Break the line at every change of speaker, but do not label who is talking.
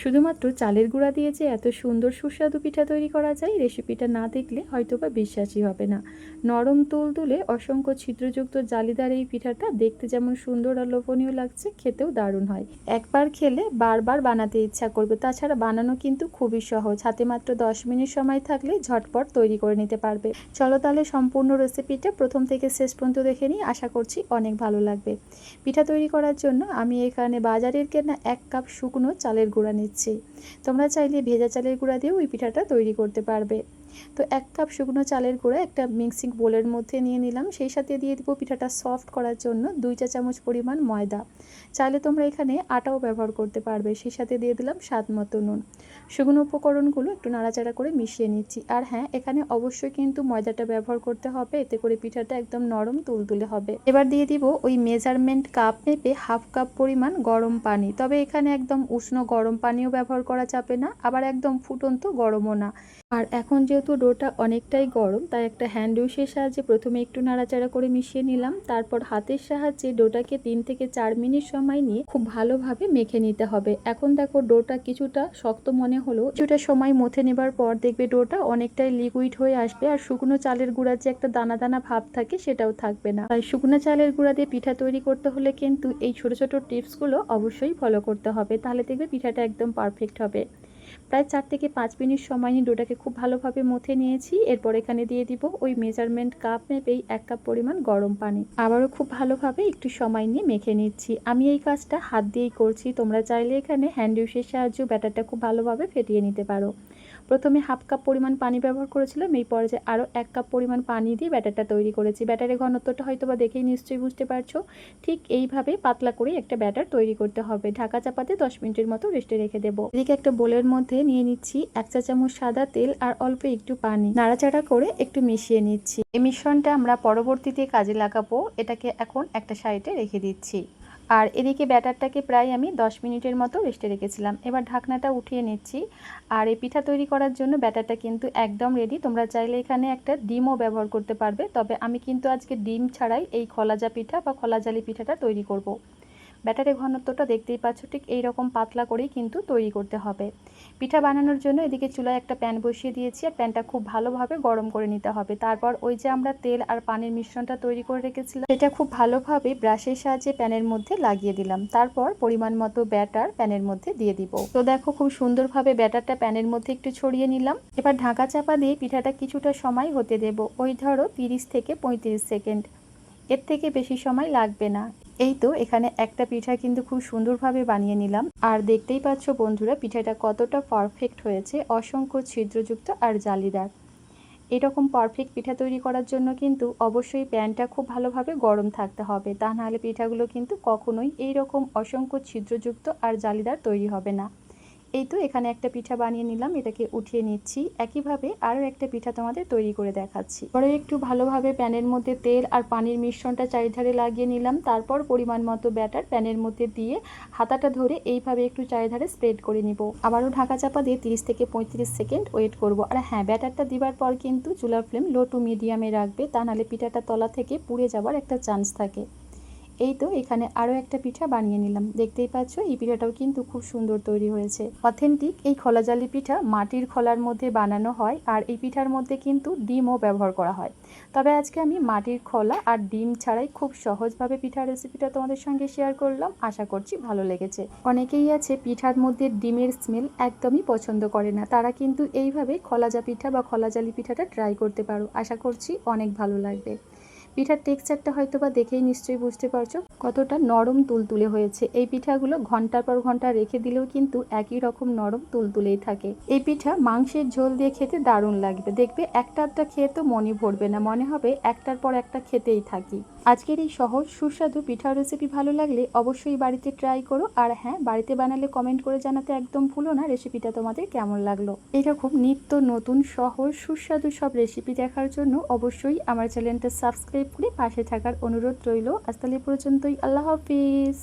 শুধুমাত্র চালের গুঁড়া দিয়ে যে এত সুন্দর সুস্বাদু পিঠা তৈরি করা যায়, রেসিপিটা না দেখলে হয়তোবা বিশ্বাসই হবে না। নরম তুলতুলে অসংখ্য ছিদ্রযুক্ত জালিদার এই পিঠাটা দেখতে যেমন সুন্দর আর লোভনীয় লাগছে, খেতেও দারুণ হয়। একবার খেলে বারবার বানাতে ইচ্ছা করবে। তাছাড়া বানানো কিন্তু খুবই সহজ, হাতে মাত্র 10 মিনিট সময় থাকলে ঝটপট তৈরি করে নিতে পারবে। চলো তাহলে সম্পূর্ণ রেসিপিটা প্রথম থেকে শেষ পর্যন্ত দেখে নিই, আশা করছি অনেক ভালো লাগবে। পিঠা তৈরি করার জন্য আমি এখানে বাজারের কেনা 1 কাপ শুকনো চালের গুঁড়া নিচ্ছি। তোমরা চাইলে ভেজা চালের গুঁড়া দিয়েও ওই পিঠাটা তৈরি করতে পারবে। তো 1 কাপ শুকনো চালের গুঁড়া একটা মিক্সিং বোলের মধ্যে নিয়ে নিলাম। সেই সাথে দিয়ে দিব পিঠাটা সফট করার জন্য 2 চা চামচ পরিমাণ ময়দা। চাইলে তোমরা এখানে আটাও ব্যবহার করতে পারবে। সেই সাথে দিয়ে দিলাম স্বাদ মতো নুন। শুকনো উপকরণগুলো একটু নাড়াচাড়া করে মিশিয়ে নিচ্ছি। আর হ্যাঁ, এখানে অবশ্যই কিন্তু ময়দাটা ব্যবহার করতে হবে, এতে করে পিঠাটা একদম নরম তুলতুলে হবে। এবার দিয়ে দিব ওই মেজারমেন্ট কাপ মেপে 1/2 কাপ পরিমাণ গরম পানি। তবে এখানে একদম উষ্ণ গরম পানিও ব্যবহার করা যাবে না, আবার একদম ফুটন্ত গরমও না। আর এখন যেহেতু ডোটা অনেকটাই গরম, তাই একটা হ্যান্ড উইশের সাহায্যে প্রথমে একটু নাড়াচাড়া করে মিশিয়ে নিলাম। তারপর হাতের সাহায্যে ডোটাকে 3 থেকে 4 মিনিট সময় নিয়ে খুব ভালোভাবে মেখে নিতে হবে। এখন দেখো ডোটা কিছুটা শক্ত মনে হলো, কিছুটা সময় মথে নেবার পর দেখবে ডোটা অনেকটাই লিকুইড হয়ে আসবে, আর শুকনো চালের গুঁড়ার যে একটা দানা দানা ভাব থাকে সেটাও থাকবে না। তাই শুকনো চালের গুঁড়া দিয়ে পিঠা তৈরি করতে হলে কিন্তু এই ছোট ছোট টিপসগুলো অবশ্যই ফলো করতে হবে, তাহলে দেখবে পিঠাটা একদম পারফেক্ট হবে। প্রায় 4 থেকে 5 মিনিট সময় নিয়ে ডোটাকে খুব ভালোভাবে মথে নিয়েছি। এরপর এখানে দিয়ে দিব ওই মেজারমেন্ট কাপ মেপেই 1 কাপ পরিমাণ গরম পানি। আবারও খুব ভালোভাবে একটু সময় নিয়ে মেখে নিচ্ছি। আমি এই কাজটা হাত দিয়েই করছি, তোমরা চাইলে এখানে হ্যান্ড উইশের সাহায্যে ব্যাটারটা খুব ভালোভাবে ফেটিয়ে নিতে পারো। প্রথমে 1/2 কাপ পরিমাণ পানি ব্যবহার করেছিলাম, এই পর্যায়ে আরও 1 কাপ পরিমাণ পানি দিয়ে ব্যাটারটা তৈরি করেছি। ব্যাটারের ঘনত্বটা হয়তো বা দেখেই নিশ্চয়ই বুঝতে পারছো। ঠিক এইভাবে পাতলা করে একটা ব্যাটার তৈরি করতে হবে। ঢাকা চাপাতে 10 মিনিটের মতো রেস্টে রেখে দেবো। এদিকে একটা বোলের মধ্যে নিয়ে নিচ্ছি 1 চা চামচ সাদা তেল আর অল্প একটু পানি। নাড়াচাড়া করে একটু মিশিয়ে নিচ্ছি। এই মিশ্রণটা আমরা পরবর্তীতে কাজে লাগাবো, এটাকে এখন একটা সাইডে রেখে দিচ্ছি। আর এদিকে ব্যাটারটাকে প্রায় আমি 10 মিনিটের মতো রেস্টে রেখেছিলাম। এবার ঢাকনাটা উঠিয়ে নিচ্ছি। আর এই পিঠা তৈরি করার জন্য ব্যাটারটা কিন্তু একদম রেডি। তোমরা চাইলে এখানে একটা ডিমও ব্যবহার করতে পারবে, তবে আমি কিন্তু আজকে ডিম ছাড়াই এই খলাজা পিঠা বা খলাজালি পিঠাটা তৈরি করব। ব্যাটারের ঘনত্বটা দেখতেই পাচ্ছ, ঠিক এই রকম পাতলা করেই কিন্তু তৈরি করতে হবে। পিঠা বানানোর জন্য এদিকে চুলায় একটা প্যান বসিয়ে দিয়েছি, আর প্যানটা খুব ভালোভাবে গরম করে নিতে হবে। তারপর ওই যে আমরা তেল আর পানির মিশ্রণটা তৈরি করে রেখেছিলাম, সেটা খুব ভালোভাবে ব্রাশের সাহায্যে প্যানের মধ্যে লাগিয়ে দিলাম। তারপর পরিমাণ মতো ব্যাটার প্যানের মধ্যে দিয়ে দিব। তো দেখো খুব সুন্দরভাবে ব্যাটারটা প্যানের মধ্যে একটু ছড়িয়ে নিলাম। এবার ঢাকা চাপা দিয়ে পিঠাটা কিছুটা সময় হতে দেব, ওই ধরো 30 থেকে 35 সেকেন্ড, এর থেকে বেশি সময় লাগবে না। এই তো এখানে একটা পিঠা কিন্তু খুব সুন্দরভাবে বানিয়ে নিলাম। আর দেখতেই পাচ্ছ বন্ধুরা, পিঠাটা কতটা পারফেক্ট হয়েছে, অসংখ্য ছিদ্রযুক্ত আর জালিদার। এরকম পারফেক্ট পিঠা তৈরি করার জন্য কিন্তু অবশ্যই প্যানটা খুব ভালোভাবে গরম থাকতে হবে, তা নাহলে পিঠাগুলো কিন্তু কখনোই এইরকম অসংখ্য ছিদ্রযুক্ত আর জালিদার তৈরি হবে না। এই তো এখানে একটা পিঠা বানিয়ে নিলাম, এটাকে উঠিয়ে নিচ্ছি। একইভাবে আরও একটা পিঠা তোমাদের তৈরি করে দেখাচ্ছি। পরে একটু ভালোভাবে প্যানের মধ্যে তেল আর পানির মিশ্রণটা চারিধারে লাগিয়ে নিলাম। তারপর পরিমাণ মতো ব্যাটার প্যানের মধ্যে দিয়ে হাতাটা ধরে এইভাবে একটু চারিধারে স্প্রেড করে নিব। আবারও ঢাকা চাপা দিয়ে 30 থেকে 35 সেকেন্ড ওয়েট করব। আর হ্যাঁ, ব্যাটারটা দিবার পর কিন্তু চুলার ফ্লেম লো টু মিডিয়ামে রাখবে, তা নাহলে পিঠাটা তলা থেকে পুড়ে যাওয়ার একটা চান্স থাকে। এই তো এখানে আরও একটা পিঠা বানিয়ে নিলাম। দেখতেই পাচ্ছ এই পিঠাটাও কিন্তু খুব সুন্দর তৈরি হয়েছে। অথেন্টিক এই খোলাজালি পিঠা মাটির খোলার মধ্যে বানানো হয়, আর এই পিঠার মধ্যে কিন্তু ডিমও ব্যবহার করা হয়। তবে আজকে আমি মাটির খোলা আর ডিম ছাড়াই খুব সহজভাবে পিঠার রেসিপিটা তোমাদের সঙ্গে শেয়ার করলাম, আশা করছি ভালো লেগেছে। অনেকেই আছে পিঠার মধ্যে ডিমের স্মেল একদমই পছন্দ করে না, তারা কিন্তু এইভাবে খোলাজা পিঠা বা খোলাজালি পিঠাটা ট্রাই করতে পারো, আশা করছি অনেক ভালো লাগবে। পিঠার টেক্সচারটা হয়তো বা দেখেই নিশ্চয়ই বুঝতে পারছো কতটা নরম তুলতুলে হয়েছে। এই পিঠাগুলো ঘন্টার পর ঘন্টা রেখে দিলেও কিন্তু একই রকম নরম তুলতুলেই থাকে। এই পিঠা মাংসের ঝোল দিয়ে খেতে দারুণ লাগবে, দেখবে একটা আধটা খেয়ে তো মনই ভরবে না, মনে হবে একটার পর একটা খেতেই থাকি। আজকের এই সহজ সুস্বাদু পিঠার রেসিপি ভালো লাগলে অবশ্যই বাড়িতে ট্রাই করো। আর হ্যাঁ, বাড়িতে বানালে কমেন্ট করে জানাতে একদম ভুলো না রেসিপিটা তোমাদের কেমন লাগলো। এরকম নিত্য নতুন সহজ সুস্বাদু সব রেসিপি দেখার জন্য অবশ্যই আমার চ্যানেলটা সাবস্ক্রাইব করে পাশে থাকার অনুরোধ রইল। আজ তাহলে পর্যন্তই, আল্লাহ হাফিজ।